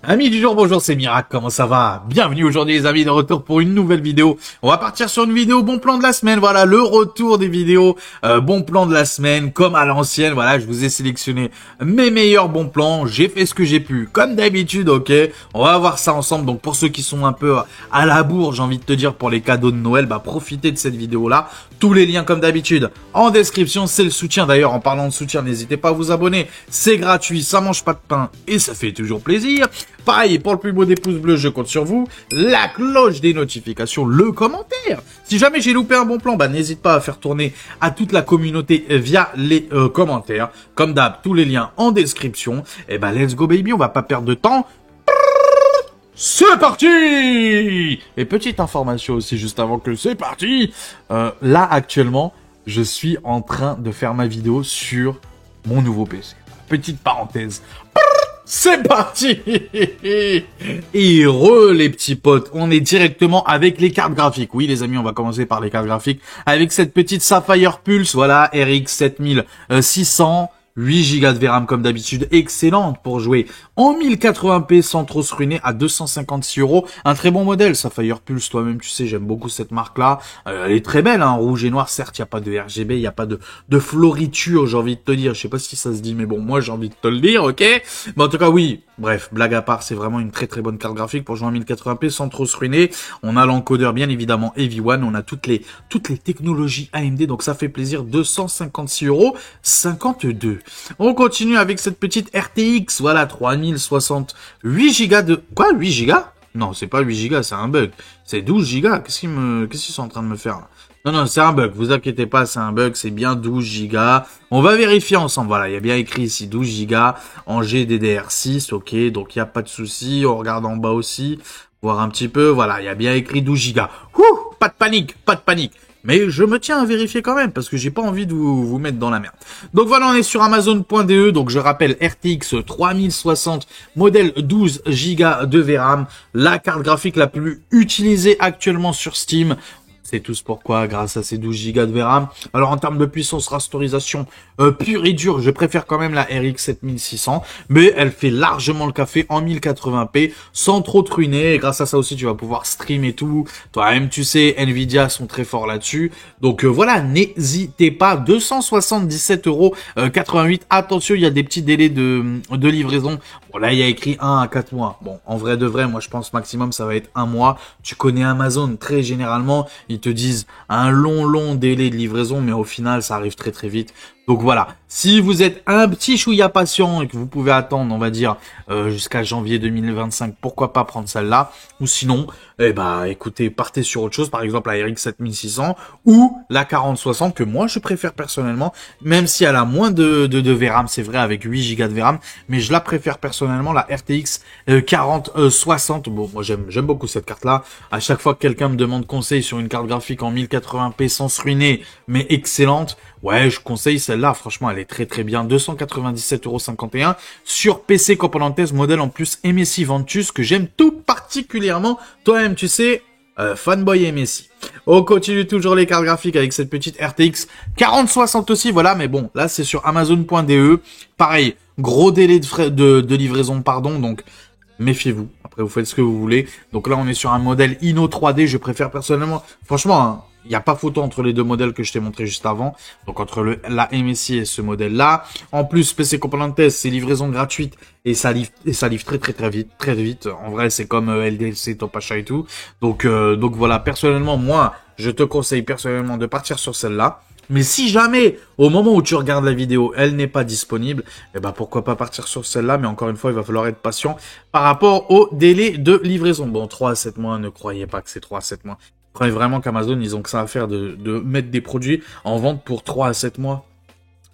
Amis du jour, bonjour, c'est Mirac, comment ça va? Bienvenue aujourd'hui les amis, de retour pour une nouvelle vidéo. On va partir sur une vidéo bon plan de la semaine, voilà, le retour des vidéos bon plan de la semaine, comme à l'ancienne, voilà, je vous ai sélectionné mes meilleurs bons plans, j'ai fait ce que j'ai pu, comme d'habitude, ok? On va voir ça ensemble, donc pour ceux qui sont un peu à la bourre, j'ai envie de te dire, pour les cadeaux de Noël, bah profitez de cette vidéo-là. Tous les liens comme d'habitude en description, c'est le soutien. D'ailleurs, en parlant de soutien, n'hésitez pas à vous abonner, c'est gratuit, ça mange pas de pain et ça fait toujours plaisir. Pareil, pour le plus beau des pouces bleus, je compte sur vous. La cloche des notifications, le commentaire. Si jamais j'ai loupé un bon plan, bah n'hésite pas à faire tourner à toute la communauté via les commentaires. Comme d'hab, tous les liens en description. Et bah let's go baby, on va pas perdre de temps. C'est parti! Et petite information aussi, juste avant que c'est parti. Là, actuellement, je suis en train de faire ma vidéo sur mon nouveau PC. Petite parenthèse. C'est parti. Et les petits potes, on est directement avec les cartes graphiques. Oui les amis, on va commencer par les cartes graphiques avec cette petite Sapphire Pulse, voilà, RX 7600, 8 Go de VRAM comme d'habitude, excellente pour jouer en 1080p sans trop se ruiner à 256 €. Un très bon modèle, Sapphire Pulse, toi-même tu sais, j'aime beaucoup cette marque-là. Elle est très belle, hein, rouge et noir, certes, il n'y a pas de RGB, il n'y a pas de floriture, j'ai envie de te dire. Je sais pas si ça se dit, mais bon, moi j'ai envie de te le dire, ok? Mais en tout cas, oui, bref, blague à part, c'est vraiment une très très bonne carte graphique pour jouer en 1080p sans trop se ruiner. On a l'encodeur, bien évidemment, EV1, on a toutes les technologies AMD, donc ça fait plaisir, 256,52 €. On continue avec cette petite RTX, voilà, 3060, 8 Go de... Quoi, 8 Go? Non, c'est pas 8 Go, c'est un bug. C'est 12 Go, qu'est-ce qu'ils sont en train de me faire, là? Non, non, c'est un bug, vous inquiétez pas, c'est un bug, c'est bien 12 Go. On va vérifier ensemble, voilà, il y a bien écrit ici 12 Go en GDDR6, ok, donc il n'y a pas de souci. On regarde en bas aussi, voir un petit peu, voilà, il y a bien écrit 12 Go. Ouh, pas de panique, pas de panique. Mais je me tiens à vérifier quand même, parce que j'ai pas envie de vous mettre dans la merde. Donc voilà, on est sur Amazon.de, donc je rappelle RTX 3060, modèle 12 Go de VRAM, la carte graphique la plus utilisée actuellement sur Steam. C'est tous pourquoi, grâce à ces 12 Go de VRAM. Alors en termes de puissance rasterisation pure et dure, je préfère quand même la RX 7600, mais elle fait largement le café en 1080p sans trop te ruiner. Et grâce à ça aussi, tu vas pouvoir stream et tout. Toi-même, tu sais, Nvidia sont très forts là-dessus. Donc voilà, n'hésitez pas. 277,88 €. Attention, il y a des petits délais de livraison. Bon là, il y a écrit 1 à 4 mois. Bon, en vrai de vrai, moi je pense maximum ça va être 1 mois. Tu connais Amazon, très généralement, ils te disent un long délai de livraison, mais au final, ça arrive très très vite. Donc voilà, si vous êtes un petit chouïa patient et que vous pouvez attendre, on va dire, jusqu'à janvier 2025, pourquoi pas prendre celle-là. Ou sinon, eh ben, écoutez, partez sur autre chose, par exemple la RX 7600 ou la 4060, que moi je préfère personnellement, même si elle a moins de VRAM, c'est vrai, avec 8 Go de VRAM, mais je la préfère personnellement, la RTX 4060. Bon, moi j'aime beaucoup cette carte-là. À chaque fois que quelqu'un me demande conseil sur une carte graphique en 1080p sans se ruiner, mais excellente, ouais, je conseille celle-là. Franchement, elle est très très bien. 297,51 € sur PC Componentes, modèle en plus MSI Ventus, que j'aime tout particulièrement. Toi-même, tu sais, fanboy MSI. On continue toujours les cartes graphiques avec cette petite RTX 4060 aussi, voilà. Mais bon, là, c'est sur Amazon.de. Pareil, gros délai de livraison, pardon, donc... méfiez-vous. Après, vous faites ce que vous voulez. Donc là, on est sur un modèle Inno 3D. Je préfère personnellement... Franchement, hein, il n'y a pas photo entre les deux modèles que je t'ai montré juste avant. Donc entre la MSI et ce modèle-là. En plus, PC Componentes, c'est livraison gratuite. Et ça livre très vite. Très vite. En vrai, c'est comme LDLC, Top Achat et tout. Donc voilà, personnellement, moi, je te conseille personnellement de partir sur celle-là. Mais si jamais, au moment où tu regardes la vidéo, elle n'est pas disponible, eh ben pourquoi pas partir sur celle-là. Mais encore une fois, il va falloir être patient par rapport au délai de livraison. Bon, 3 à 7 mois, ne croyez pas que c'est 3 à 7 mois. Croyez vraiment qu'Amazon, ils ont que ça à faire de mettre des produits en vente pour 3 à 7 mois.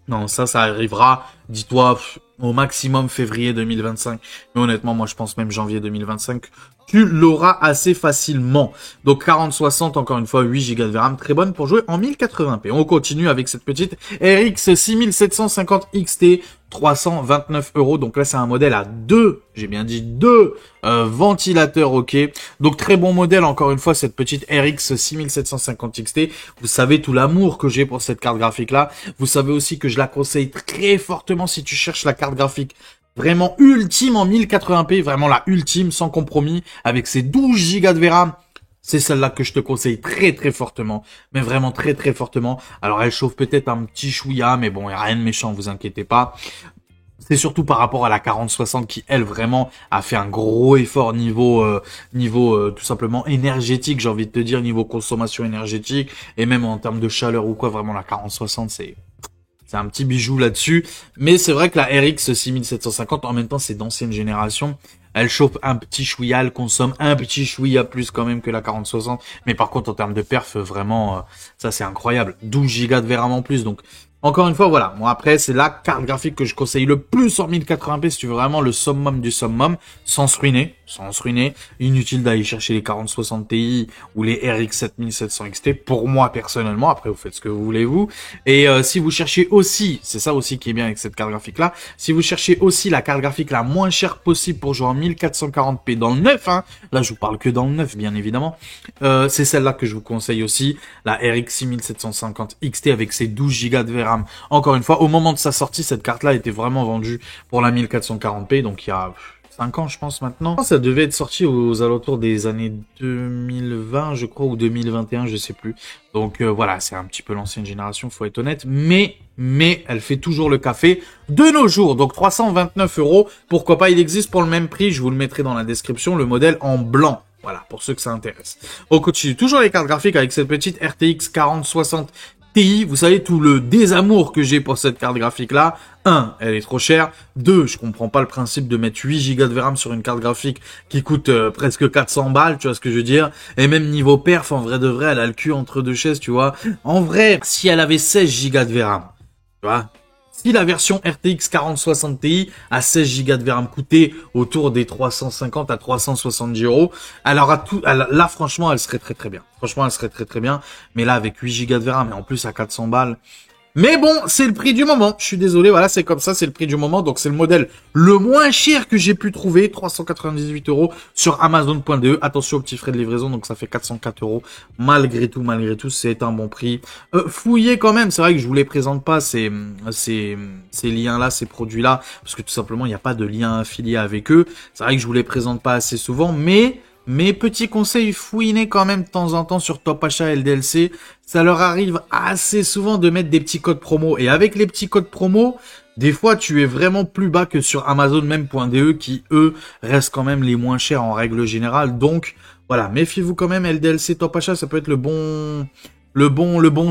Non, ça arrivera, dis-toi, au maximum février 2025. Mais honnêtement, moi, je pense même janvier 2025. Tu l'auras assez facilement. Donc 4060, encore une fois, 8 Go de VRAM, très bonne pour jouer en 1080p. On continue avec cette petite RX 6750 XT, 329 €. Donc là, c'est un modèle à deux, j'ai bien dit deux ventilateurs, ok. Donc très bon modèle, encore une fois, cette petite RX 6750 XT. Vous savez tout l'amour que j'ai pour cette carte graphique-là. Vous savez aussi que je la conseille très fortement si tu cherches la carte graphique vraiment ultime en 1080p, vraiment la ultime, sans compromis, avec ses 12 Go de VRAM. C'est celle-là que je te conseille très très fortement, mais vraiment très très fortement. Alors elle chauffe peut-être un petit chouïa, mais bon, il n'y a rien de méchant, vous inquiétez pas. C'est surtout par rapport à la 4060 qui, elle, vraiment a fait un gros effort niveau tout simplement énergétique, j'ai envie de te dire, niveau consommation énergétique, et même en termes de chaleur ou quoi, vraiment la 4060, c'est un petit bijou là-dessus. Mais c'est vrai que la RX 6750, en même temps, c'est d'ancienne génération. Elle chauffe un petit chouïa, elle consomme un petit chouïa plus quand même que la 4060. Mais par contre, en termes de perf, vraiment, ça c'est incroyable. 12 Go de VRAM en plus, donc... Encore une fois, voilà. Moi, après, c'est la carte graphique que je conseille le plus en 1080p si tu veux vraiment le summum du summum, sans se ruiner. Inutile d'aller chercher les 4060 Ti ou les RX 7700 XT. Pour moi, personnellement, après, vous faites ce que vous voulez, vous. Et si vous cherchez aussi, c'est ça aussi qui est bien avec cette carte graphique-là, si vous cherchez aussi la carte graphique la moins chère possible pour jouer en 1440p dans le neuf, hein, là, je vous parle que dans le neuf, bien évidemment, c'est celle-là que je vous conseille aussi, la RX 6750 XT avec ses 12 Go de VRAM. Encore une fois, au moment de sa sortie, cette carte-là était vraiment vendue pour la 1440p, donc il y a 5 ans, je pense, maintenant. Ça devait être sorti aux alentours des années 2020, je crois, ou 2021, je sais plus. Donc voilà, c'est un petit peu l'ancienne génération, faut être honnête, mais elle fait toujours le café de nos jours. Donc 329 €, pourquoi pas, il existe pour le même prix, je vous le mettrai dans la description, le modèle en blanc. Voilà, pour ceux que ça intéresse. On continue toujours les cartes graphiques avec cette petite RTX 4060 Ti. Vous savez tout le désamour que j'ai pour cette carte graphique-là. 1, elle est trop chère. 2, je comprends pas le principe de mettre 8 Go de VRAM sur une carte graphique qui coûte presque 400 balles, tu vois ce que je veux dire. Et même niveau perf, en vrai de vrai, elle a le cul entre deux chaises, tu vois. En vrai, si elle avait 16 Go de VRAM, tu vois, si la version RTX 4060 Ti à 16 Go de VRAM coûtait autour des 350 à 370 €, là, franchement, elle serait très très bien. Franchement, elle serait très très bien. Mais là, avec 8 Go de VRAM et en plus à 400 balles, mais bon, c'est le prix du moment. Je suis désolé, voilà, c'est comme ça, c'est le prix du moment. Donc, c'est le modèle le moins cher que j'ai pu trouver, 398 € sur Amazon.de. Attention aux petits frais de livraison, donc ça fait 404 €. Malgré tout, c'est un bon prix. Fouillez quand même, c'est vrai que je vous les présente pas, ces liens-là, ces produits-là, parce que tout simplement, il n'y a pas de lien affilié avec eux. C'est vrai que je vous les présente pas assez souvent, mais... Mes petits conseils, fouinez quand même de temps en temps sur Top Achat LDLC. Ça leur arrive assez souvent de mettre des petits codes promo. Et avec les petits codes promo, des fois, tu es vraiment plus bas que sur Amazon même.de qui, eux, restent quand même les moins chers en règle générale. Donc, voilà, méfiez-vous quand même. LDLC Top Achat, ça peut être le bon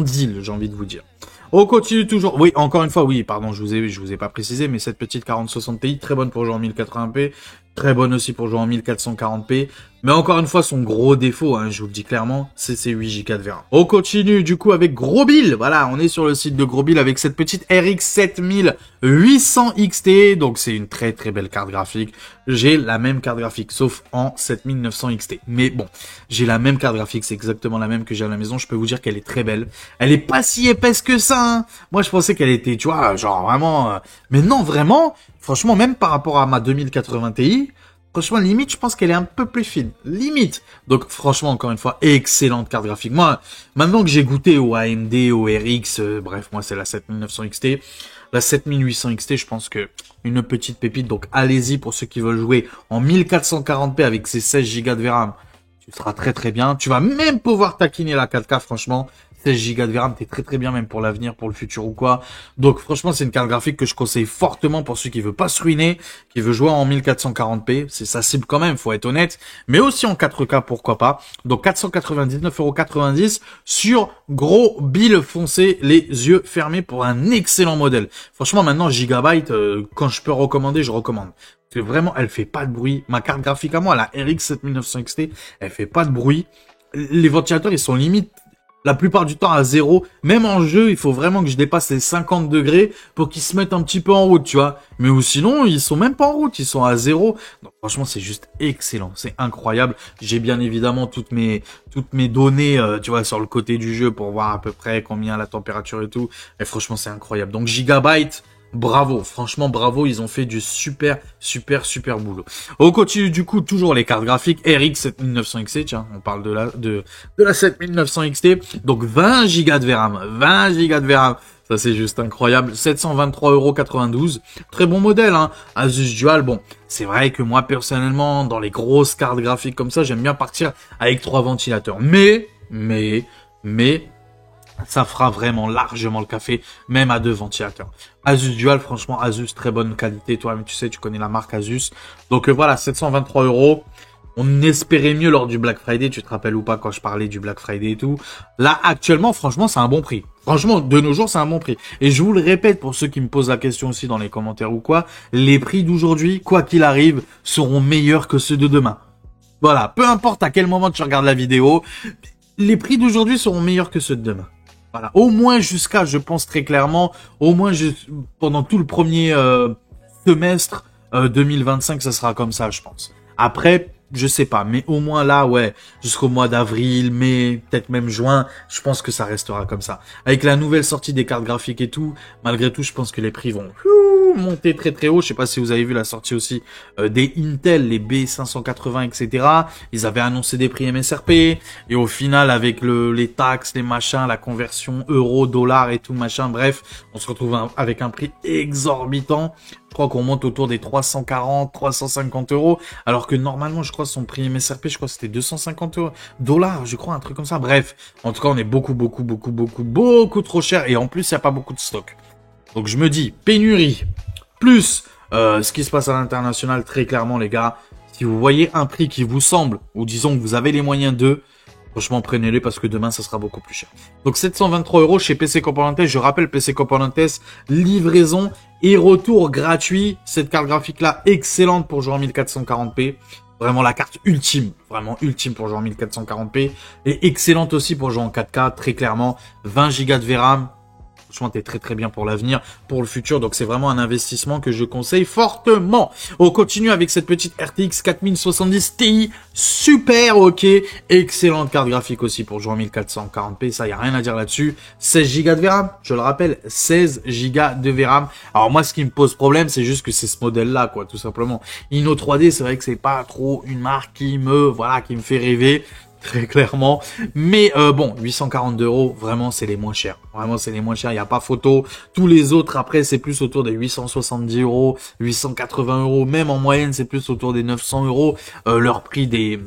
deal, j'ai envie de vous dire. On continue toujours. Oui, encore une fois, oui, pardon, je vous ai pas précisé, mais cette petite 4060 Ti, très bonne pour jouer en 1080p. Très bonne aussi pour jouer en 1440p. Mais encore une fois, son gros défaut, hein, je vous le dis clairement, c'est ses 8 Go de VRAM. On continue du coup avec Grosbill. Voilà, on est sur le site de Grosbill avec cette petite RX 7800 XT. Donc c'est une très très belle carte graphique. J'ai la même carte graphique, sauf en 7900 XT. Mais bon, j'ai la même carte graphique, c'est exactement la même que j'ai à la maison. Je peux vous dire qu'elle est très belle. Elle est pas si épaisse que ça, hein. Moi, je pensais qu'elle était, tu vois, genre vraiment... Mais non, vraiment, franchement, même par rapport à ma 2080 Ti... Franchement, limite, je pense qu'elle est un peu plus fine. Limite. Donc, franchement, encore une fois, excellente carte graphique. Moi, maintenant que j'ai goûté au AMD, au RX, bref, moi, c'est la 7900 XT. La 7800 XT, je pense que une petite pépite. Donc, allez-y pour ceux qui veulent jouer en 1440p avec ses 16 Go de VRAM. Tu seras très très bien. Tu vas même pouvoir taquiner la 4K, franchement. 16 Go de VRAM, t'es très très bien même pour l'avenir, pour le futur ou quoi. Donc franchement, c'est une carte graphique que je conseille fortement pour ceux qui veulent pas se ruiner, qui veut jouer en 1440p. C'est sa cible quand même, faut être honnête. Mais aussi en 4K, pourquoi pas. Donc 499,90 € sur Grosbill, foncé, les yeux fermés pour un excellent modèle. Franchement, maintenant, Gigabyte, quand je peux recommander, je recommande. Parce que vraiment, elle fait pas de bruit. Ma carte graphique à moi, la RX 7900 XT, elle fait pas de bruit. Les ventilateurs, ils sont limite la plupart du temps à 0. Même en jeu, il faut vraiment que je dépasse les 50 degrés pour qu'ils se mettent un petit peu en route, tu vois. Mais ou sinon, ils sont même pas en route, ils sont à 0. Donc franchement, c'est juste excellent, c'est incroyable. J'ai bien évidemment toutes mes données, tu vois, sur le côté du jeu pour voir à peu près combien la température et tout. Et franchement, c'est incroyable. Donc Gigabyte, bravo, franchement bravo, ils ont fait du super boulot. On continue du coup toujours les cartes graphiques RX 7900 XT, tiens, on parle de la 7900 XT, donc 20 Go de VRAM, 20 Go de VRAM. Ça, c'est juste incroyable. 723,92 €. Très bon modèle, hein. Asus Dual. Bon, c'est vrai que moi, personnellement, dans les grosses cartes graphiques comme ça, j'aime bien partir avec 3 ventilateurs. Mais, ça fera vraiment largement le café, même à 2 ventilateurs. Asus Dual, franchement, Asus, très bonne qualité. Toi-même, tu sais, tu connais la marque Asus. Donc, voilà, 723 €. On espérait mieux lors du Black Friday, tu te rappelles ou pas quand je parlais du Black Friday et tout. Là, actuellement, franchement, c'est un bon prix. Franchement, de nos jours, c'est un bon prix. Et je vous le répète pour ceux qui me posent la question aussi dans les commentaires ou quoi, les prix d'aujourd'hui, quoi qu'il arrive, seront meilleurs que ceux de demain. Voilà, peu importe à quel moment tu regardes la vidéo, les prix d'aujourd'hui seront meilleurs que ceux de demain. Voilà, au moins jusqu'à, je pense très clairement, au moins pendant tout le premier semestre 2025, ça sera comme ça, je pense. Après, je sais pas, mais au moins là, ouais, jusqu'au mois d'avril, mai, peut-être même juin, je pense que ça restera comme ça. Avec la nouvelle sortie des cartes graphiques et tout, malgré tout, je pense que les prix vont monter très haut. Je sais pas si vous avez vu la sortie aussi des Intel, les B580, etc. Ils avaient annoncé des prix MSRP, et au final, avec les taxes, les machins, la conversion euro, dollar et tout, machin, bref, on se retrouve avec un prix exorbitant. Je crois qu'on monte autour des 340, 350 €, alors que normalement, je crois, son prix MSRP, je crois que c'était 250 $, je crois, un truc comme ça. Bref, en tout cas, on est beaucoup trop cher, et en plus, il n'y a pas beaucoup de stock. Donc, je me dis, pénurie, plus ce qui se passe à l'international, très clairement, les gars, si vous voyez un prix qui vous semble, ou disons que vous avez les moyens de... Franchement, prenez-les parce que demain, ça sera beaucoup plus cher. Donc, 723 € chez PC Componentes. Je rappelle, PC Componentes, livraison et retour gratuit. Cette carte graphique-là, excellente pour jouer en 1440p. Vraiment la carte ultime. Vraiment ultime pour jouer en 1440p. Et excellente aussi pour jouer en 4K. Très clairement, 20 Go de VRAM. Franchement, t'es très bien pour l'avenir, pour le futur. Donc, c'est vraiment un investissement que je conseille fortement. On continue avec cette petite RTX 4070 Ti. Super ok. Excellente carte graphique aussi pour jouer en 1440p. Ça, y a rien à dire là-dessus. 16 Go de VRAM. Je le rappelle, 16 Go de VRAM. Alors, moi, ce qui me pose problème, c'est juste que c'est ce modèle-là, quoi, tout simplement. Inno 3D, c'est vrai que c'est pas trop une marque qui me fait rêver. Très clairement, mais bon, 842 €, vraiment c'est les moins chers. Vraiment c'est les moins chers, il n'y a pas photo. Tous les autres après c'est plus autour des 870 €, 880 €, même en moyenne c'est plus autour des 900 €. Leur prix des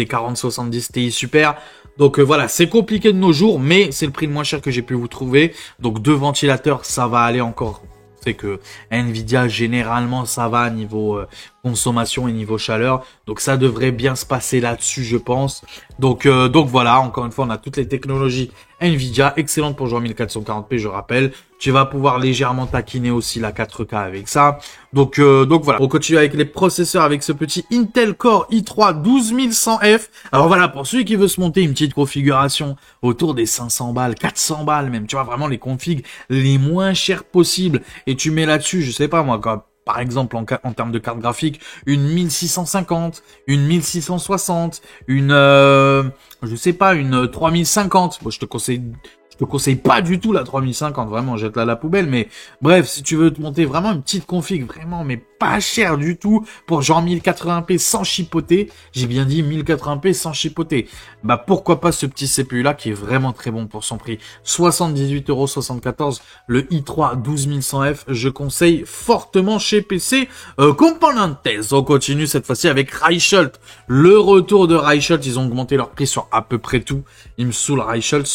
4070 Ti Super. Donc voilà, c'est compliqué de nos jours, mais c'est le prix le moins cher que j'ai pu vous trouver. Donc 2 ventilateurs, ça va aller encore. C'est que Nvidia généralement ça va niveau consommation et niveau chaleur, donc ça devrait bien se passer là-dessus je pense. Donc voilà, encore une fois on a toutes les technologies Nvidia, excellente pour jouer en 1440p je rappelle. Tu vas pouvoir légèrement taquiner aussi la 4K avec ça. Donc voilà, on continue avec les processeurs avec ce petit Intel Core i3 12100F. Alors voilà, pour celui qui veut se monter une petite configuration autour des 500 balles, 400 balles même, tu vois vraiment les configs les moins chers possibles, et tu mets là-dessus, je sais pas moi, quoi. Par exemple, en termes de carte graphique, une 1650, une 1660, je sais pas, une 3050. Bon, je te conseille pas du tout la 3050, vraiment, jette-la à la poubelle, mais bref, si tu veux te monter vraiment une petite config, vraiment, mais pas cher du tout, pour genre 1080p sans chipoter, j'ai bien dit 1080p sans chipoter, bah pourquoi pas ce petit CPU-là qui est vraiment très bon pour son prix, 78,74 €, le i3 12100F, je conseille fortement chez PC Componentes. On continue cette fois-ci avec Reichelt, le retour de Reichelt, ils ont augmenté leur prix sur à peu près tout, il me saoule Reichelt,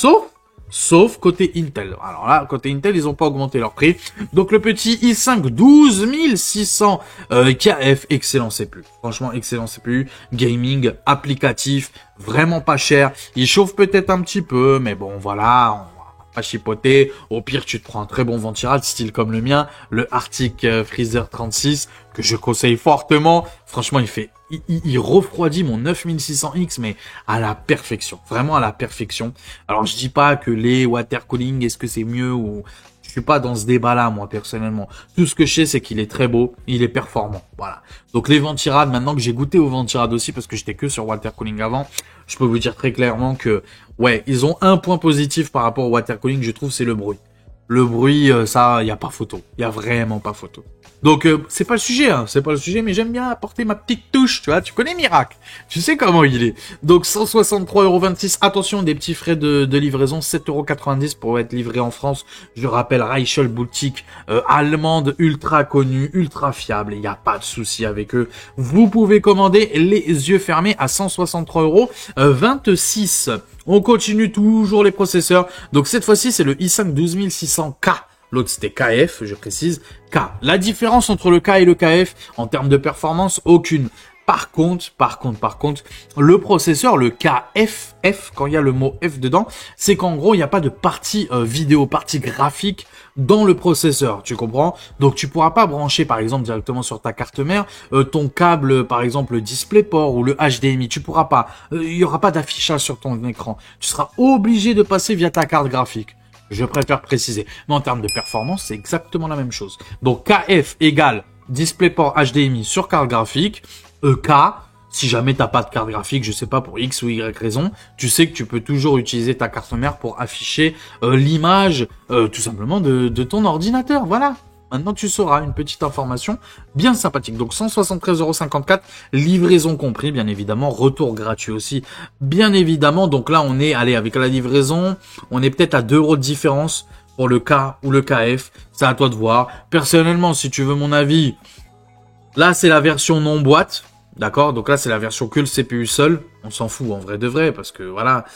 sauf côté Intel. Alors là, côté Intel, ils ont pas augmenté leur prix. Donc le petit i5 12600 KF, excellent CPU. Franchement, excellent CPU. Gaming, applicatif, vraiment pas cher. Il chauffe peut-être un petit peu, mais bon, voilà, on va pas chipoter. Au pire, tu te prends un très bon ventilateur, style comme le mien, le Arctic Freezer 36, que je conseille fortement. Franchement, il refroidit mon 9600X, mais à la perfection. Vraiment à la perfection. Alors, je dis pas que les water cooling, est-ce que c'est mieux ou... Je suis pas dans ce débat-là, moi, personnellement. Tout ce que je sais, c'est qu'il est très beau, il est performant. Voilà. Donc, les ventirades, maintenant que j'ai goûté aux ventirades aussi, parce que j'étais que sur water cooling avant, je peux vous dire très clairement que, ouais, ils ont un point positif par rapport au water cooling, je trouve, c'est le bruit. Le bruit, ça, y a pas photo. Y a vraiment pas photo. Donc, c'est pas le sujet, hein. C'est pas le sujet, mais j'aime bien apporter ma petite touche, tu vois. Tu connais Miracle. Tu sais comment il est. Donc, 163,26 €. Attention, des petits frais de livraison. 7,90 € pour être livré en France. Je rappelle, Reichel boutique allemande, ultra connue, ultra fiable. Il n'y a pas de souci avec eux. Vous pouvez commander les yeux fermés à 163,26 €. On continue toujours les processeurs. Donc, cette fois-ci, c'est le i5 12600K. L'autre, c'était KF, je précise. K. La différence entre le K et le KF, en termes de performance, aucune. Par contre, le processeur, le KF, quand il y a le mot F dedans, c'est qu'en gros, il n'y a pas de partie vidéo, partie graphique dans le processeur, tu comprends? Donc, tu pourras pas brancher, par exemple, directement sur ta carte mère, ton câble, par exemple, le DisplayPort ou le HDMI, tu pourras pas. Il y aura pas d'affichage sur ton écran. Tu seras obligé de passer via ta carte graphique. Je préfère préciser. Mais en termes de performance, c'est exactement la même chose. Donc, KF égale DisplayPort HDMI sur carte graphique. K, si jamais t'as pas de carte graphique, je sais pas, pour X ou Y raison, tu sais que tu peux toujours utiliser ta carte mère pour afficher l'image, tout simplement, de ton ordinateur. Voilà. Maintenant, tu sauras une petite information bien sympathique. Donc, 173,54 €, livraison compris, bien évidemment. Retour gratuit aussi, bien évidemment. Donc là, on est, allez, avec la livraison, on est peut-être à 2 € de différence pour le K ou le KF. C'est à toi de voir. Personnellement, si tu veux mon avis, là, c'est la version non boîte. D'accord? Donc là, c'est la version que le CPU seul. On s'en fout en vrai de vrai parce que voilà.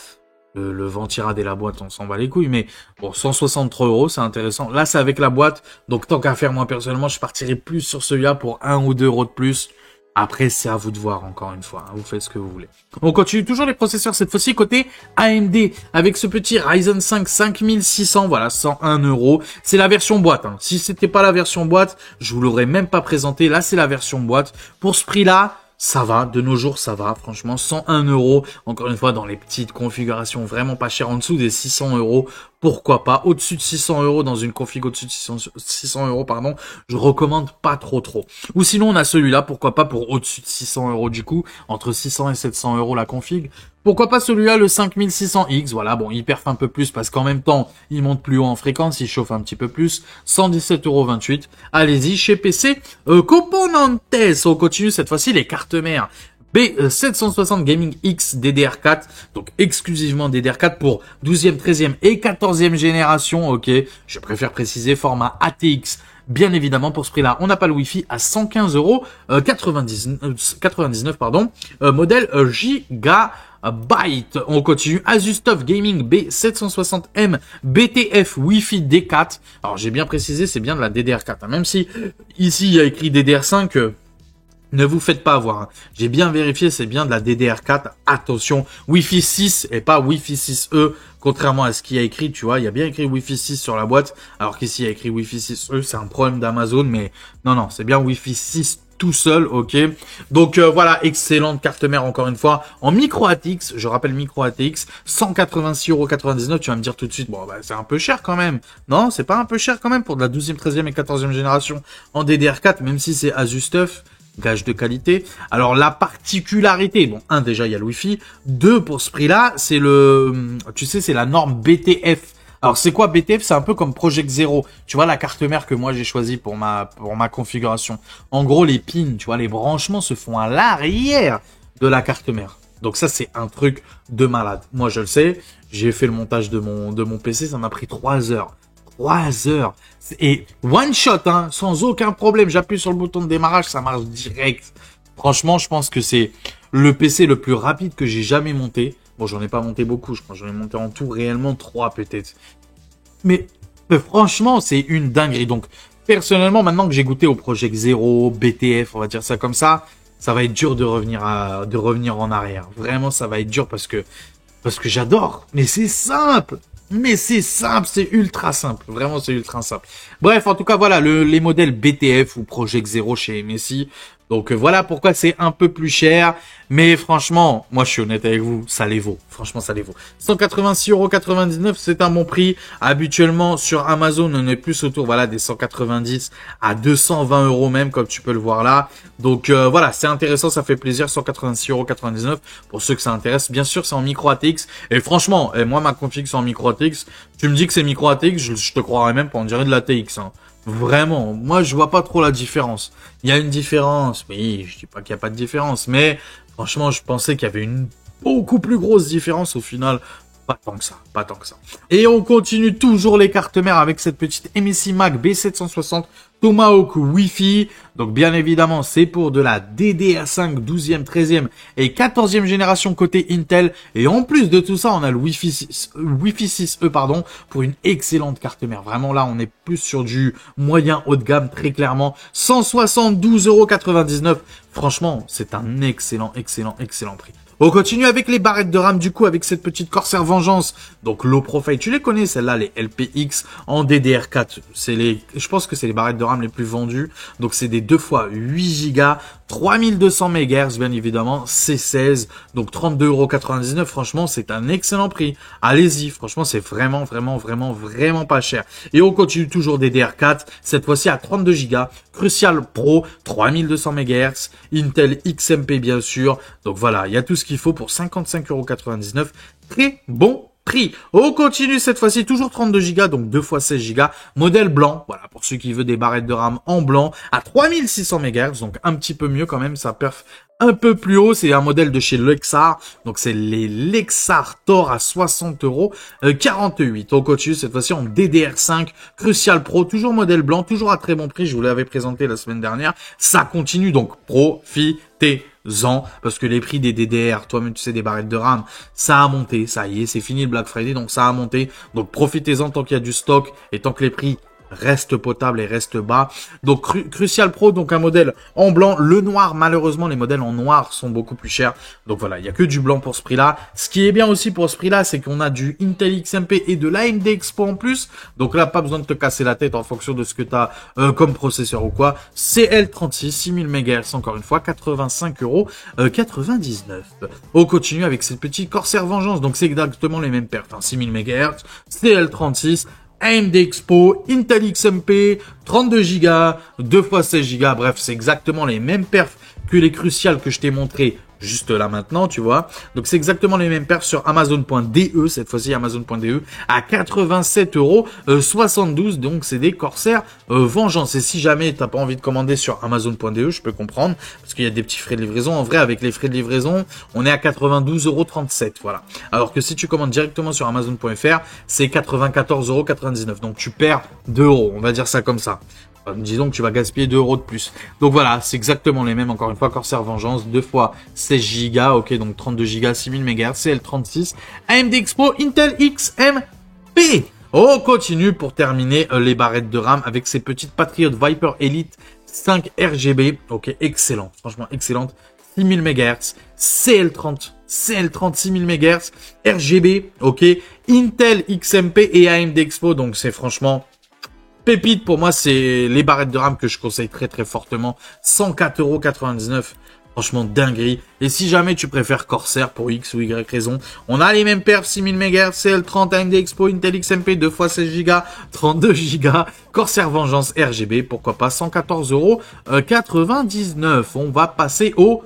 Le Ventirad et la boîte, on s'en bat les couilles, mais bon, 163 €, c'est intéressant. Là, c'est avec la boîte, donc tant qu'à faire, moi, personnellement, je partirai plus sur celui-là pour 1 ou 2 € de plus. Après, c'est à vous de voir, encore une fois, hein, vous faites ce que vous voulez. On continue toujours les processeurs, cette fois-ci côté AMD, avec ce petit Ryzen 5 5600, voilà, 101 €. C'est la version boîte, hein. Si c'était pas la version boîte, je vous l'aurais même pas présenté. Là, c'est la version boîte. Pour ce prix-là, ça va, de nos jours, ça va, franchement, 101 €, encore une fois, dans les petites configurations vraiment pas chères, en dessous des 600 €, pourquoi pas, au-dessus de 600 € dans une config au-dessus de 600 €, pardon, je recommande pas trop. Ou sinon, on a celui-là, pourquoi pas pour au-dessus de 600 € du coup, entre 600 et 700 € la config. Pourquoi pas celui-là, le 5600X, voilà, bon, il perf un peu plus parce qu'en même temps, il monte plus haut en fréquence, il chauffe un petit peu plus, 117,28 €. Allez-y, chez PC, Componentes, on continue cette fois-ci les cartes mères. B760 Gaming X DDR4, donc exclusivement DDR4 pour 12e, 13e et 14e génération, ok, je préfère préciser format ATX. Bien évidemment, pour ce prix-là, on n'a pas le Wi-Fi à 115,99 €, pardon, modèle Gigabyte. On continue. Asus TUF Gaming B760M BTF Wi-Fi D4. Alors, j'ai bien précisé, c'est bien de la DDR4, hein, même si ici, il y a écrit DDR5, ne vous faites pas avoir. Hein. J'ai bien vérifié, c'est bien de la DDR4. Attention, Wi-Fi 6 et pas Wi-Fi 6E. Contrairement à ce qu'il y a écrit, tu vois, il y a bien écrit Wi-Fi 6 sur la boîte, alors qu'ici il y a écrit Wi-Fi 6E. C'est un problème d'Amazon, mais non, c'est bien Wi-Fi 6 tout seul, ok. Donc voilà, excellente carte mère encore une fois en micro ATX. Je rappelle micro ATX, 186,99 €. Tu vas me dire tout de suite, bon bah c'est un peu cher quand même. Non, c'est pas un peu cher quand même pour de la 12e, 13e et 14e génération en DDR4, même si c'est Asus TUF. Gage de qualité. Alors la particularité, bon, déjà il y a le Wi-Fi, 2 pour ce prix-là, c'est c'est la norme BTF. Alors c'est quoi BTF? C'est un peu comme Project Zero. Tu vois la carte mère que moi j'ai choisie pour ma configuration. En gros les pins, tu vois, les branchements se font à l'arrière de la carte mère. Donc ça c'est un truc de malade. Moi je le sais, j'ai fait le montage de mon PC, ça m'a pris 3 heures. 3 heures. Et one shot, hein, sans aucun problème. J'appuie sur le bouton de démarrage, ça marche direct. Franchement, je pense que c'est le PC le plus rapide que j'ai jamais monté. Bon, j'en ai pas monté beaucoup, je crois. J'en ai monté en tout réellement 3 peut-être. Mais franchement, c'est une dinguerie. Donc, personnellement, maintenant que j'ai goûté au Project Zero, BTF, on va dire ça comme ça va être dur de revenir en arrière. Vraiment, ça va être dur parce que j'adore. Mais c'est simple. C'est ultra simple. Vraiment, c'est ultra simple. Bref, en tout cas, voilà, les modèles BTF ou Project Zero chez MSI. Donc voilà pourquoi c'est un peu plus cher. Mais franchement, moi je suis honnête avec vous, ça les vaut. Franchement, ça les vaut. 186,99 €, c'est un bon prix. Habituellement, sur Amazon, on est plus autour voilà, des 190 à 220 € même, comme tu peux le voir là. Donc voilà, c'est intéressant, ça fait plaisir. 186,99 € pour ceux que ça intéresse. Bien sûr, c'est en micro ATX. Et franchement, moi ma config c'est en micro ATX. Tu me dis que c'est micro ATX, je te croirais même pas, on dirait de la TX. Hein. Vraiment, moi je vois pas trop la différence. Il y a une différence, oui, je dis pas qu'il y a pas de différence, mais franchement je pensais qu'il y avait une beaucoup plus grosse différence au final. Pas tant que ça, pas tant que ça. Et on continue toujours les cartes mères avec cette petite MSI Mag B760 Tomahawk Wi-Fi. Donc bien évidemment, c'est pour de la DDR5 12e, 13e et 14e génération côté Intel. Et en plus de tout ça, on a le Wi-Fi 6E pardon, pour une excellente carte mère. Vraiment là, on est plus sur du moyen haut de gamme, très clairement. 172,99 €. Franchement, c'est un excellent prix. On continue avec les barrettes de RAM du coup avec cette petite Corsair Vengeance. Donc low profile, tu les connais celles-là, les LPX en DDR4. Je pense que c'est les barrettes de RAM les plus vendues. Donc c'est des 2 fois 8 Go, 3200 MHz bien évidemment, C16. Donc 32,99 €. Franchement, c'est un excellent prix. Allez-y, franchement, c'est vraiment pas cher. Et on continue toujours DDR4, cette fois-ci à 32 Go. Crucial Pro, 3200 MHz, Intel XMP bien sûr. Donc voilà, il y a tout ce qu'il faut pour 55,99 €. Très bon prix. On continue cette fois-ci, toujours 32 Go, donc 2 fois 16 Go. Modèle blanc, voilà, pour ceux qui veulent des barrettes de RAM en blanc, à 3600 MHz, donc un petit peu mieux quand même, ça perf un peu plus haut. C'est un modèle de chez Lexar, donc c'est les Lexar Thor à 60,48 €. On continue cette fois-ci en DDR5, Crucial Pro, toujours modèle blanc, toujours à très bon prix, je vous l'avais présenté la semaine dernière. Ça continue, donc profitez-en, parce que les prix des DDR, toi-même tu sais, des barrettes de RAM, ça a monté, ça y est, c'est fini le Black Friday, donc ça a monté. Donc profitez-en tant qu'il y a du stock et tant que les prix reste potable et reste bas. Donc Crucial Pro, donc un modèle en blanc. Le noir, malheureusement, les modèles en noir sont beaucoup plus chers. Donc voilà, il y a que du blanc pour ce prix-là. Ce qui est bien aussi pour ce prix-là, c'est qu'on a du Intel XMP et de l'AMD Expo en plus. Donc là, pas besoin de te casser la tête en fonction de ce que tu as comme processeur ou quoi. CL36, 6000 MHz, encore une fois, 85,99 €. On continue avec cette petite Corsair Vengeance. Donc c'est exactement les mêmes perfs, hein, 6000 MHz, CL36, AMD Expo, Intel XMP, 32 Go, 2 fois 16 Go, bref, c'est exactement les mêmes perfs que les cruciales que je t'ai montré juste là maintenant, tu vois. Donc c'est exactement les mêmes perfs sur Amazon.de, cette fois-ci Amazon.de, à 87,72 €. Donc c'est des Corsair Vengeance. Et si jamais t'as pas envie de commander sur Amazon.de, je peux comprendre, parce qu'il y a des petits frais de livraison. En vrai, avec les frais de livraison, on est à 92,37 €, voilà. Alors que si tu commandes directement sur Amazon.fr, c'est 94,99 €. Donc tu perds 2 €, on va dire ça comme ça. Disons que tu vas gaspiller 2 € de plus. Donc voilà, c'est exactement les mêmes. Encore une fois, Corsair Vengeance, 2 fois 16 Go, ok, donc 32 Go, 6000 MHz, CL36, AMD Expo, Intel XMP. On continue pour terminer les barrettes de RAM avec ces petites Patriot Viper Elite 5 RGB. Ok, excellent, franchement excellente. 6000 MHz, CL30, 6000 MHz, RGB, ok, Intel XMP et AMD Expo. Donc c'est franchement pépite. Pour moi, c'est les barrettes de RAM que je conseille très fortement. 104,99 €. Franchement, dinguerie. Et si jamais tu préfères Corsair pour X ou Y raison, on a les mêmes perfs, 6000 MHz, CL30, AMD Expo, Intel XMP, 2 fois 16 Go, 32 Go, Corsair Vengeance RGB, pourquoi pas, 114,99 €. On va passer au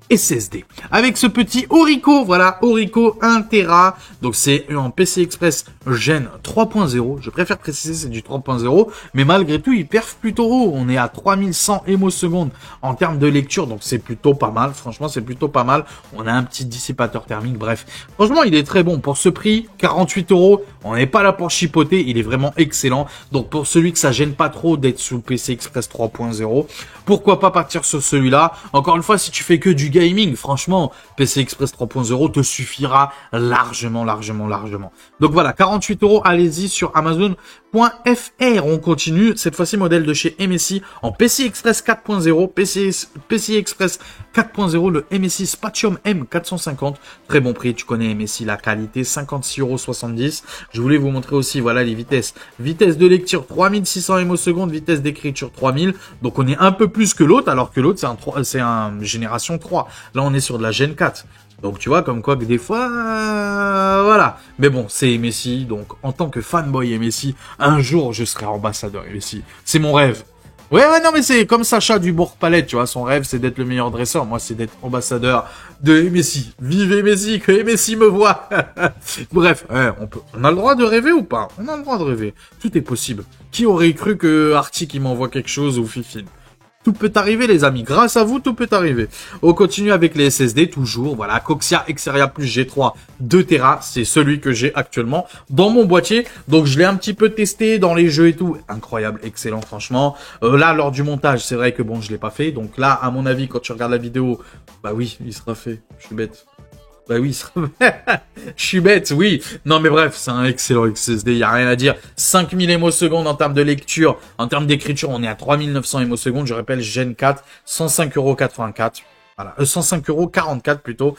SSD. Avec ce petit Orico, voilà, Orico 1 Tera. Donc c'est un PC Express Gen 3.0. Je préfère préciser, c'est du 3.0. Mais malgré tout, il perf plutôt haut. On est à 3100 ms en termes de lecture. Donc c'est plutôt pas mal. Franchement, c'est plutôt pas mal. On a un petit dissipateur thermique. Bref, franchement, il est très bon. Pour ce prix, 48 €. On n'est pas là pour chipoter. Il est vraiment excellent. Donc pour celui que ça gêne pas trop d'être sous le PC Express 3.0, pourquoi pas partir sur celui-là. Encore une fois, si tu fais que du gaming, franchement, PC Express 3.0 te suffira largement. Donc voilà, 48 48 €. Allez-y sur Amazon.fr. On continue. Cette fois-ci, modèle de chez MSI en PCI Express 4.0. PCI Express 4.0, le MSI Spatium M450. Très bon prix. Tu connais MSI, la qualité, 56,70 €. Je voulais vous montrer aussi, voilà, les vitesses. Vitesse de lecture, 3600 ms, vitesse d'écriture, 3000. Donc, on est un peu plus que l'autre, alors que l'autre, c'est un génération 3. Là, on est sur de la Gen 4. Donc, tu vois, comme quoi que des fois, voilà. Mais bon, c'est MSI. Donc, en tant que fanboy MSI, un jour, je serai ambassadeur MSI. C'est mon rêve. Ouais, non, mais c'est comme Sacha Dubourg-Palette, tu vois. Son rêve, c'est d'être le meilleur dresseur. Moi, c'est d'être ambassadeur de MSI. Vive MSI, que MSI me voit. Bref, ouais, on a le droit de rêver ou pas? On a le droit de rêver. Tout est possible. Qui aurait cru que Arctic, il m'envoie quelque chose ou Fifine? Tout peut arriver, les amis. Grâce à vous, tout peut arriver. On continue avec les SSD, toujours. Voilà, Coxia Xperia Plus G3 2 Tera. C'est celui que j'ai actuellement dans mon boîtier. Donc, je l'ai un petit peu testé dans les jeux et tout. Incroyable, excellent, franchement. Là, lors du montage, c'est vrai que bon, je l'ai pas fait. Donc là, à mon avis, quand tu regardes la vidéo, bah oui, il sera fait. Je suis bête. Bah oui, je suis bête, oui. Non, mais bref, c'est un excellent SSD, il n'y a rien à dire. 5000 ms en termes de lecture, en termes d'écriture, on est à 3900 ms. Je rappelle, Gen 4, 105,84 €. Voilà, 105,44 € plutôt.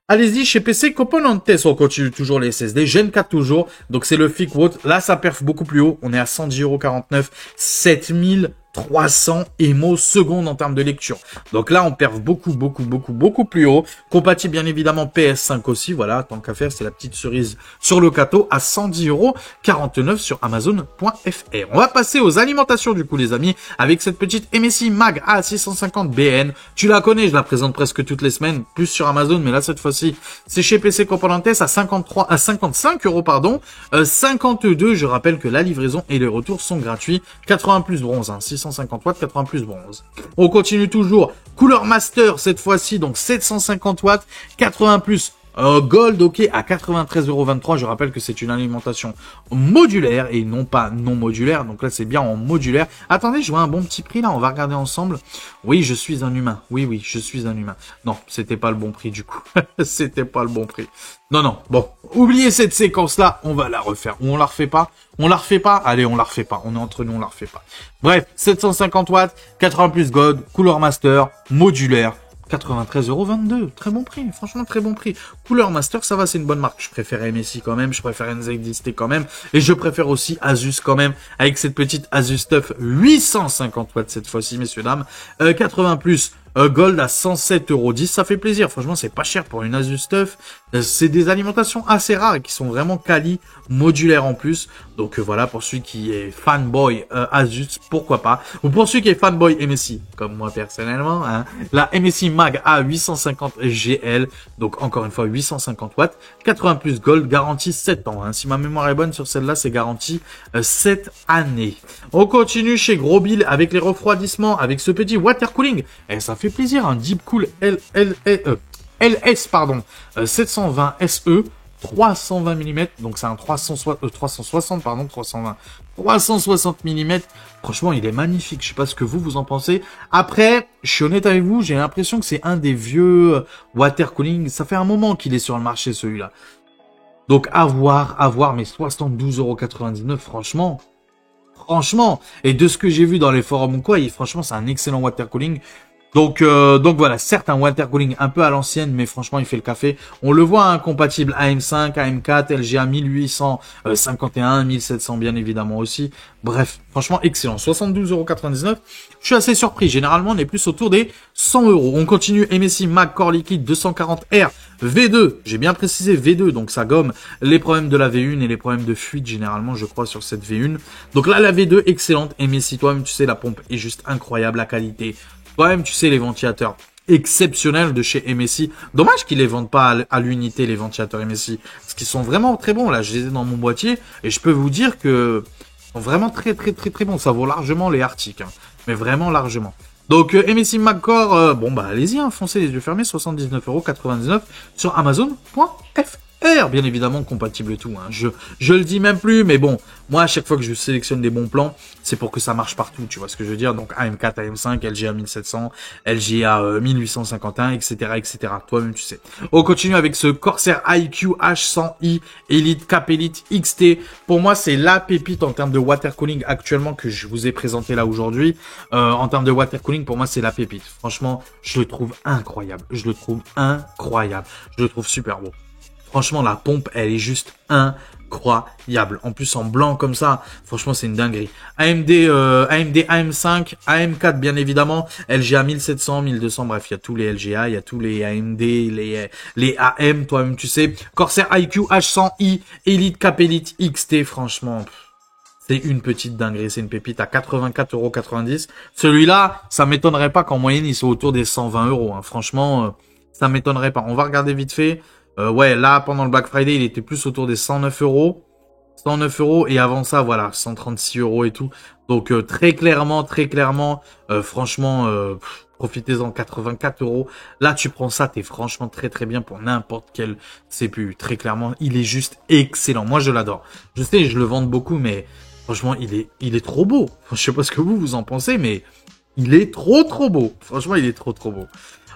Allez-y, chez PC Componentes, on continue toujours les SSD, Gen 4 toujours. Donc c'est le FICWOT. Là, ça perf beaucoup plus haut. On est à 110,49 €, 7300 ms en termes de lecture. Donc là, on perf beaucoup plus haut. Compatible bien évidemment PS5 aussi. Voilà, tant qu'à faire, c'est la petite cerise sur le gâteau à 110,49 € sur Amazon.fr. On va passer aux alimentations du coup, les amis, avec cette petite MSI Mag A650BN. Tu la connais, je la présente presque toutes les semaines, plus sur Amazon, mais là cette fois-ci, c'est chez PC Componentes à 55 €, pardon. 52, je rappelle que la livraison et les retours sont gratuits. 80 plus bronze, hein, 650 watts, 80 plus bronze. On continue toujours. Cooler Master cette fois-ci, donc 750 watts, 80 plus Gold, ok, à 93,23 €. Je rappelle que c'est une alimentation modulaire et non pas non modulaire. Donc là, c'est bien en modulaire. Attendez, je vois un bon petit prix là. On va regarder ensemble. Oui, je suis un humain. Oui, je suis un humain. Non, c'était pas le bon prix du coup. C'était pas le bon prix. Non. Bon, oubliez cette séquence-là. On va la refaire. Ou on la refait pas. On la refait pas. Allez, on la refait pas. On est entre nous, on la refait pas. Bref, 750 watts, 80 plus Gold, Cooler Master, modulaire. 93,22 €, très bon prix, franchement très bon prix. Cooler Master, ça va, c'est une bonne marque. Je préfère MSI quand même, je préfère NZXT quand même, et je préfère aussi Asus quand même, avec cette petite Asus TUF 850 watts cette fois-ci, messieurs dames. 80 plus Gold à 107,10 €, ça fait plaisir. Franchement, c'est pas cher pour une Asus TUF. C'est des alimentations assez rares et qui sont vraiment quali, modulaires en plus. Donc voilà, pour celui qui est fanboy Asus, pourquoi pas. Ou pour celui qui est fanboy MSI, comme moi personnellement, hein, la MSI Mag A850 GL. Donc encore une fois, 850 watts, 80 plus Gold, garantie 7 ans. Hein. Si ma mémoire est bonne sur celle-là, c'est garantie 7 années. On continue chez Gros Bill avec les refroidissements, avec ce petit water cooling. Et ça fait plaisir, un Deep Cool LS, pardon, 720 SE, 320 mm, donc c'est un 360 mm. Franchement, il est magnifique. Je sais pas ce que vous en pensez. Après, je suis honnête avec vous, j'ai l'impression que c'est un des vieux water cooling. Ça fait un moment qu'il est sur le marché, celui-là. Donc, à voir, mais 72,99 €, franchement. Et de ce que j'ai vu dans les forums ou quoi, franchement, c'est un excellent water cooling. Donc voilà, certes un water cooling un peu à l'ancienne, mais franchement il fait le café. On le voit, hein, compatible AM5, AM4, LGA 1851, 1700 bien évidemment aussi. Bref, franchement excellent, 72,99 €. Je suis assez surpris, généralement on est plus autour des 100 €. On continue, MSI Mag Core Liquide 240R V2, j'ai bien précisé V2, donc ça gomme les problèmes de la V1 et les problèmes de fuite généralement je crois sur cette V1. Donc là la V2 excellente, MSI toi-même tu sais la pompe est juste incroyable, la qualité. Toi-même, tu sais, les ventilateurs exceptionnels de chez MSI. Dommage qu'ils les vendent pas à l'unité, les ventilateurs MSI. Parce qu'ils sont vraiment très bons. Là, je les ai dans mon boîtier. Et je peux vous dire que sont vraiment très bons. Ça vaut largement les Arctic. Hein. Mais vraiment largement. Donc, MSI MagCore, bon, bah, allez-y, hein, foncez les yeux fermés. 79,99 € sur Amazon.fr. R, bien évidemment, compatible et tout. Hein. Je le dis même plus, mais bon, moi, à chaque fois que je sélectionne des bons plans, c'est pour que ça marche partout, tu vois ce que je veux dire. Donc, AM4, AM5, LGA 1700, LGA 1851, etc., etc. Toi-même, tu sais. On continue avec ce Corsair IQ H100i Elite Cap Elite XT. Pour moi, c'est la pépite en termes de water cooling actuellement que je vous ai présenté là aujourd'hui. En termes de water cooling, pour moi, c'est la pépite. Franchement, je le trouve incroyable. Je le trouve incroyable. Je le trouve super beau. Franchement, la pompe, elle est juste incroyable. En plus, en blanc comme ça, franchement, c'est une dinguerie. AMD AM5, AM4, bien évidemment. LGA 1700, 1200, bref, il y a tous les LGA, il y a tous les AMD, les AM, toi-même, tu sais. Corsair IQ H100i, Elite Cap Elite XT, franchement... C'est une petite dinguerie, c'est une pépite à 84,90 €. Celui-là, ça m'étonnerait pas qu'en moyenne, il soit autour des 120 €. Hein. Franchement, ça m'étonnerait pas. On va regarder vite fait. Ouais, là, pendant le Black Friday, il était plus autour des 109 €. 109 €. Et avant ça, voilà, 136 € et tout. Donc, très clairement, franchement, profitez-en, 84 €. Là, tu prends ça, t'es franchement très très bien pour n'importe quel CPU. Très clairement, il est juste excellent. Moi, je l'adore. Je sais, je le vends beaucoup, mais... Franchement, il est trop beau. Je sais pas ce que vous en pensez, mais il est trop beau. Franchement, il est trop beau.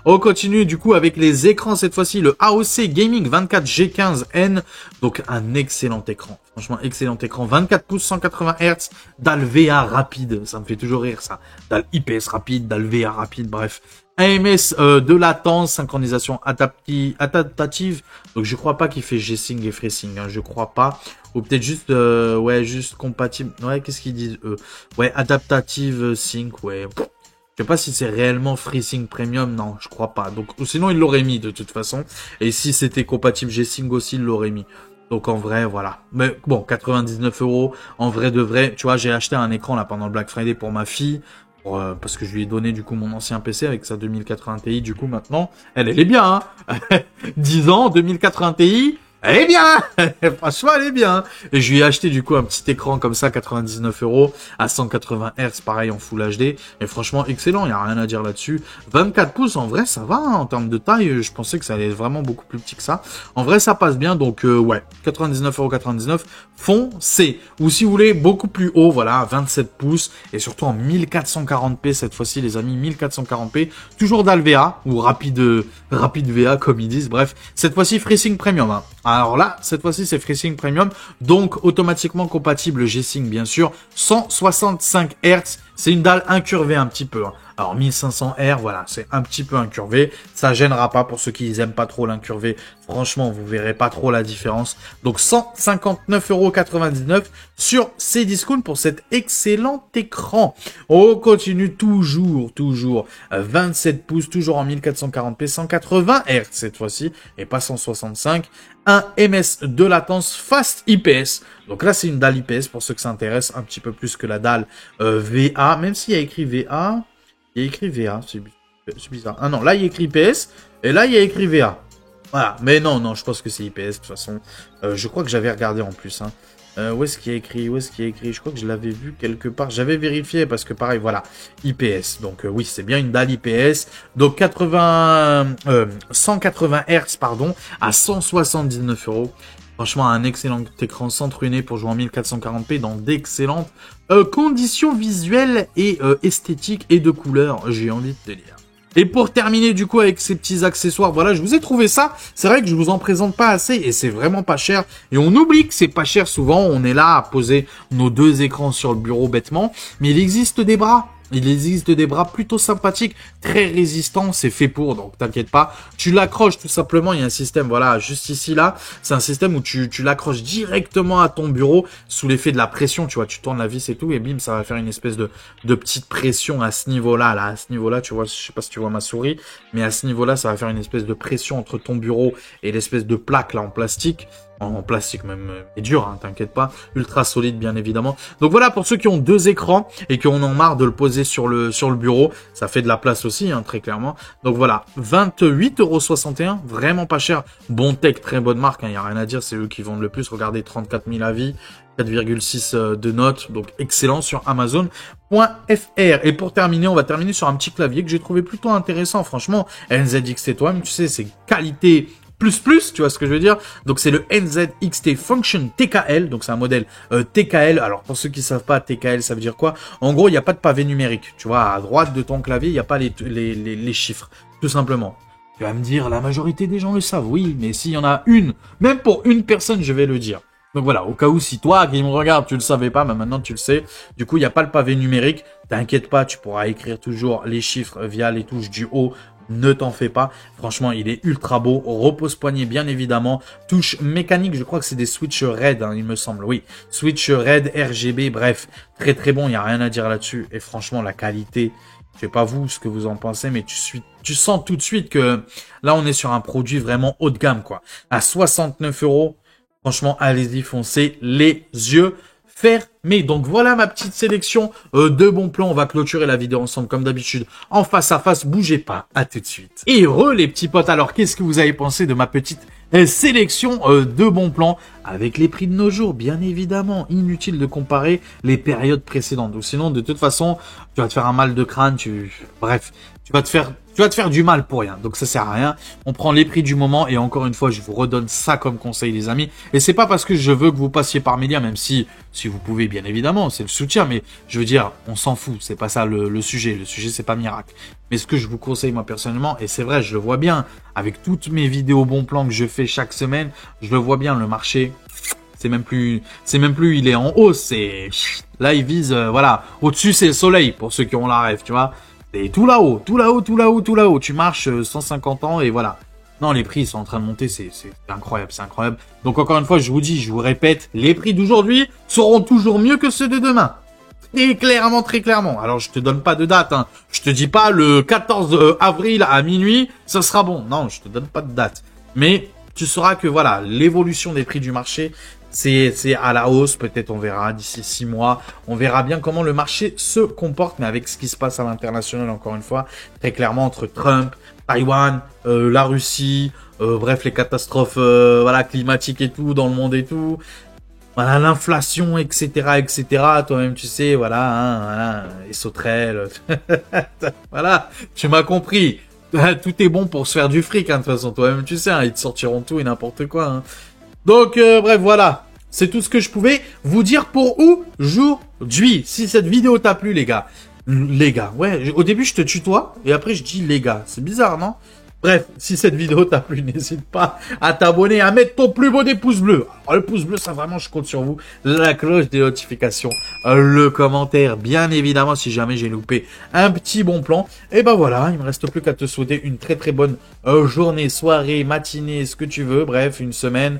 On continue du coup avec les écrans cette fois-ci, le AOC Gaming 24G15N, donc un excellent écran. Franchement, excellent écran, 24 pouces, 180 Hz, dalle VA rapide, ça me fait toujours rire ça. Dalle IPS rapide, dalle VA rapide, bref. AMS de latence, synchronisation adaptative. Donc je crois pas qu'il fait G-Sync et FreeSync, hein, je crois pas. Ou peut-être juste ouais, juste compatible. Ouais, qu'est-ce qu'ils disent eux? Ouais, adaptative sync, ouais. Je sais pas si c'est réellement FreeSync Premium, non, je crois pas. Donc sinon il l'aurait mis de toute façon. Et si c'était compatible G-Sync aussi, il l'aurait mis. Donc en vrai, voilà. Mais bon, 99 €, en vrai de vrai. Tu vois, j'ai acheté un écran là pendant le Black Friday pour ma fille. Parce que je lui ai donné du coup mon ancien PC avec sa 2080 Ti. Du coup maintenant, elle est bien. Hein 10 ans, 2080 Ti. Elle est bien. Franchement, elle est bien. Et je lui ai acheté du coup un petit écran comme ça, 99 € à 180 Hz, pareil en Full HD. Et franchement, excellent. Il n'y a rien à dire là-dessus. 24 pouces, en vrai, ça va. Hein, en termes de taille, je pensais que ça allait être vraiment beaucoup plus petit que ça. En vrai, ça passe bien. Donc, ouais, 99,99 €. Foncez. Ou si vous voulez, beaucoup plus haut, voilà, 27 pouces. Et surtout en 1440p cette fois-ci, les amis, 1440p. Toujours d'Alvea ou rapide VA, comme ils disent. Bref, cette fois-ci, FreeSync Premium. Hein. Alors là, cette fois-ci, c'est FreeSync Premium, donc automatiquement compatible G-Sync, bien sûr, 165 Hz, c'est une dalle incurvée un petit peu. Hein. Alors 1500 R, voilà, c'est un petit peu incurvé, ça gênera pas pour ceux qui aiment pas trop l'incurvé. Franchement, vous verrez pas trop la différence. Donc 159,99 € sur Cdiscount pour cet excellent écran. On continue toujours 27 pouces, toujours en 1440p, 180 Hz cette fois-ci, et pas 165. Un ms de latence Fast IPS. Donc là, c'est une dalle IPS pour ceux que ça intéresse un petit peu plus que la dalle VA, même s'il y a écrit VA. Il y a écrit VA, c'est bizarre. Ah non, là il y a écrit IPS, et là il y a écrit VA. Voilà, mais non, je pense que c'est IPS de toute façon. Je crois que j'avais regardé en plus. Hein. Où est-ce qu'il y a écrit? Je crois que je l'avais vu quelque part. J'avais vérifié parce que pareil, voilà, IPS. Donc oui, c'est bien une dalle IPS. Donc 180 Hz, pardon, à 179 €. Franchement, un excellent écran centruné pour jouer en 1440p dans d'excellentes conditions visuelles et esthétiques et de couleurs, j'ai envie de te dire. Et pour terminer du coup avec ces petits accessoires, voilà, je vous ai trouvé ça. C'est vrai que je vous en présente pas assez et c'est vraiment pas cher. Et on oublie que c'est pas cher souvent. On est là à poser nos deux écrans sur le bureau bêtement. Mais il existe des bras. Il existe des bras plutôt sympathiques, très résistants, c'est fait pour, donc t'inquiète pas. Tu l'accroches tout simplement, il y a un système, voilà, juste ici, là, c'est un système où tu l'accroches directement à ton bureau sous l'effet de la pression, tu vois, tu tournes la vis et tout, et bim, ça va faire une espèce de petite pression à ce niveau-là, à ce niveau-là, tu vois, je sais pas si tu vois ma souris, mais à ce niveau-là, ça va faire une espèce de pression entre ton bureau et l'espèce de plaque, là, en plastique même, et dur, hein, t'inquiète pas, ultra solide bien évidemment. Donc voilà, pour ceux qui ont deux écrans et qui en ont marre de le poser sur le bureau, ça fait de la place aussi, hein, très clairement. Donc voilà, 28,61 €, vraiment pas cher, bon tech, très bonne marque, hein, y a rien à dire, c'est eux qui vendent le plus, regardez, 34 000 avis, 4,6 de notes, donc excellent sur Amazon.fr. Et pour terminer, on va terminer sur un petit clavier que j'ai trouvé plutôt intéressant, franchement, NZXT toi-même, tu sais, c'est qualité tu vois ce que je veux dire? Donc c'est le NZXT Function TKL, donc c'est un modèle TKL. Alors pour ceux qui savent pas, TKL ça veut dire quoi? En gros, il n'y a pas de pavé numérique, tu vois, à droite de ton clavier, il n'y a pas les chiffres, tout simplement. Tu vas me dire, la majorité des gens le savent, oui, mais s'il y en a une, même pour une personne, je vais le dire. Donc voilà, au cas où si toi qui me regarde, tu le savais pas, mais maintenant tu le sais. Du coup, il n'y a pas le pavé numérique. T'inquiète pas, tu pourras écrire toujours les chiffres via les touches du haut. Ne t'en fais pas. Franchement, il est ultra beau. Repose-poignet, bien évidemment. Touche mécanique, je crois que c'est des switch RED, hein, il me semble. Oui, switch RED, RGB, bref. Très très bon, il n'y a rien à dire là-dessus. Et franchement, la qualité, je sais pas vous ce que vous en pensez, mais tu sens tout de suite que là, on est sur un produit vraiment haut de gamme, quoi. À 69 €. Franchement, allez-y, foncez les yeux fermés. Donc voilà ma petite sélection de bons plans. On va clôturer la vidéo ensemble comme d'habitude en face à face. Bougez pas, à tout de suite. Et heureux les petits potes. Alors qu'est-ce que vous avez pensé de ma petite sélection de bons plans avec les prix de nos jours? Bien évidemment, inutile de comparer les périodes précédentes. Donc sinon, de toute façon, tu vas te faire un mal de crâne. Bref, tu vas te faire du mal pour rien. Donc ça sert à rien. On prend les prix du moment et encore une fois, je vous redonne ça comme conseil, les amis. Et c'est pas parce que je veux que vous passiez par Média, même si vous pouvez, bien évidemment, c'est le soutien. Mais je veux dire, on s'en fout. C'est pas ça le sujet. Le sujet, c'est pas miracle. Mais ce que je vous conseille, moi, personnellement, et c'est vrai, je le vois bien, avec toutes mes vidéos bons plans que je fais chaque semaine, je le vois bien, le marché, c'est même plus, il est en hausse. C'est, là, il vise, voilà. Au-dessus, c'est le soleil, pour ceux qui ont la rêve, tu vois. Et tout là-haut, tout là-haut, tout là-haut, tout là-haut. Tu marches 150 ans et voilà. Non, les prix ils sont en train de monter, c'est incroyable, c'est incroyable. Donc encore une fois, je vous dis, je vous répète, les prix d'aujourd'hui seront toujours mieux que ceux de demain. Très clairement, très clairement. Alors je te donne pas de date, hein. Je te dis pas le 14 avril à minuit, ça sera bon. Non, je te donne pas de date. Mais tu sauras que voilà, l'évolution des prix du marché, c'est à la hausse, peut-être on verra d'ici 6 mois, on verra bien comment le marché se comporte, mais avec ce qui se passe à l'international, encore une fois, très clairement entre Trump, Taïwan, la Russie, bref, les catastrophes voilà, climatiques et tout, dans le monde et tout, voilà, l'inflation, etc., etc., toi-même tu sais, voilà, hein, voilà, les sauterelles, voilà, tu m'as compris, tout est bon pour se faire du fric, hein, de toute façon, toi-même tu sais, hein, ils te sortiront tout et n'importe quoi, hein. Donc, bref, voilà. C'est tout ce que je pouvais vous dire pour aujourd'hui. Si cette vidéo t'a plu, les gars. Les gars, ouais. Au début, je te tutoie. Et après, je dis les gars. C'est bizarre, non? Bref, si cette vidéo t'a plu, n'hésite pas à t'abonner, à mettre ton plus beau des pouces bleus. Alors, le pouce bleu, ça vraiment, je compte sur vous. La cloche des notifications. Le commentaire, bien évidemment, si jamais j'ai loupé un petit bon plan. Et ben voilà, il me reste plus qu'à te souhaiter une très très bonne journée, soirée, matinée, ce que tu veux. Bref, une semaine.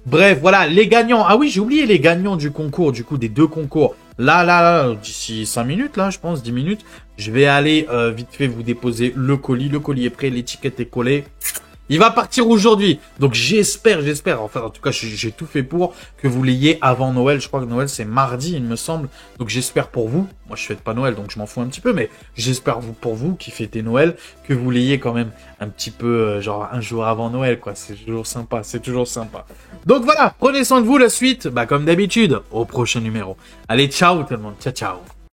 Bref, voilà, les gagnants. Ah oui, j'ai oublié les gagnants du concours, du coup, des deux concours. Là, d'ici 5 minutes, là, je pense, 10 minutes, je vais aller vite fait vous déposer le colis. Le colis est prêt, l'étiquette est collée. Il va partir aujourd'hui. Donc j'espère, enfin en tout cas j'ai tout fait pour que vous l'ayez avant Noël. Je crois que Noël c'est mardi il me semble. Donc j'espère pour vous, moi je fête pas Noël donc je m'en fous un petit peu, mais j'espère pour vous qui fêtez Noël que vous l'ayez quand même un petit peu genre un jour avant Noël quoi. C'est toujours sympa, c'est toujours sympa. Donc voilà, prenez soin de vous, la suite, bah comme d'habitude, au prochain numéro. Allez ciao tout le monde, ciao ciao.